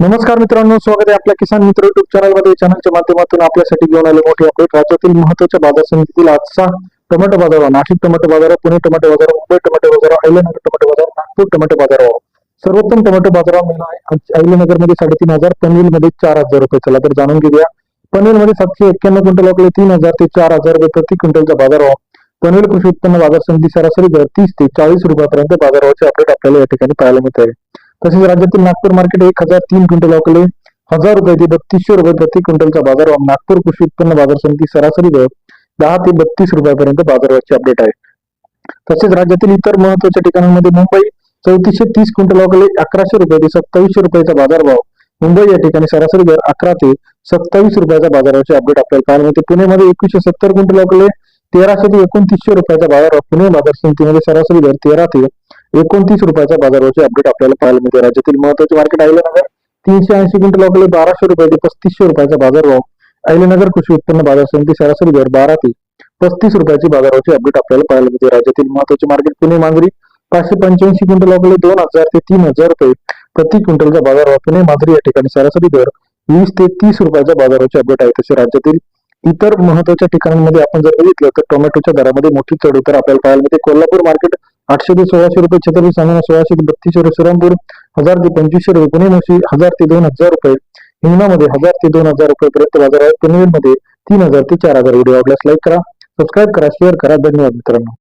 नमस्कार मित्रांनो, स्वागत आहे आपल्या किसान मित्र युट्यूब चॅनलमध्ये. चॅनलच्या माध्यमातून आपल्यासाठी घेऊन आले मोठी अपडेट. राज्यातील महत्त्वाच्या बाजार समितीतील आजचा टोमॅटो बाजार, नाशिक टोमॅटो बाजार, पुणे टोमॅटो बाजार, मुंबई टोमॅटो बाजार, अहिल्यानगर टोमॅटो बाजार, नागपूर टोमॅटो बाजार. सर्वोत्तम टोमॅटो बाजार मिळाला आहे. अहिल्यानगर मध्ये 3,500, पनवेल मध्ये 4,000 रुपये. चला तर जाणून घेऊया. पनवेल मध्ये 791 क्विंटल वाकले 3,000 ते 4,000 रुपये प्रति क्विंटलचा बाजार भाव. पनवेल कृषी उत्पन्न बाजार समिती सरासरी दर 30 ते 40 रुपयापर्यंत बाजाराचे अपडेट आपल्याला या ठिकाणी पाहायला मिळत आहे. तसेच राज्यातील नागपूर मार्केट 1,003 क्विंटल वाकले 1,000 रुपये ते 3,200 रुपये प्रति क्विंटलचा बाजार. नागपूर कृषी उत्पन्न बाजार समिती सरासरी दर 10 ते 32 रुपयापर्यंत बाजाराचे अपडेट आहे. तसेच राज्यातील इतर महत्वाच्या ठिकाणांमध्ये मुंबई 3,430 क्विंटल वाकले 1,100 रुपये ते 2,700 रुपयाचा बाजारभाव. मुंबई या ठिकाणी सरासरी दर 11 ते 27 रुपयाचा बाजाराचे अपडेट आपल्याला पाहायला मिळते. पुण्यामध्ये 2,170 क्विंटल वाकले 1,300 ते 2,900 रुपयाचा बाजारभाव. पुणे बाजार समितीमध्ये सरासरी दर 13 ते 29 रुपयाचा बाजाराचे अपडेट आपल्याला पाहायला मिळते. राज्यातील महत्वाचे मार्केट अहिल्यानगर 380 क्विंटल वाकले 1,200 रुपये ते 3,500 रुपयाचा बाजारभाव. अहिल्यानगर कृषी उत्पन्न बाजार समिती सरासरी दर 12 ते 35 रुपयाची बाजाराचे अपडेट आपल्याला पाहायला मिळते. राज्यातील महत्वाचे मार्केट पुणे मांजरी 585 क्विंटल वाकले 2,000 ते 3,000 रुपये प्रति क्विंटलचा बाजारभाव. पुणे मांजरी या ठिकाणी सरासरी दर 20 ते 30 रुपयाचा बाजाराचे अपडेट आहे. तसे राज्यातील इतर महत्वाच्या ठिकाणांमध्ये आपण जर बघितलं तर टोमॅटोच्या दरामध्ये मोठी चढउतार आपल्याला पाहायला मिळते. कोल्हापूर मार्केट 800 ते 1,600 रुपये, छत्रपती संभाजी 1,600 ते 3,200 रुपये, श्रीरामपूर 1,000 ते 2,500 रुपये, पुणे मुळशी 1,000 ते 2,000 रुपये, हिंगणामध्ये 1,000 ते 2,000 रुपये पर्यंत बाजार आहे. पनवेलमध्ये 3,000 ते 4,000. व्हिडिओ आवडल्यास लाईक करा, सबस्क्राईब करा, शेअर करा. धन्यवाद मित्रांनो.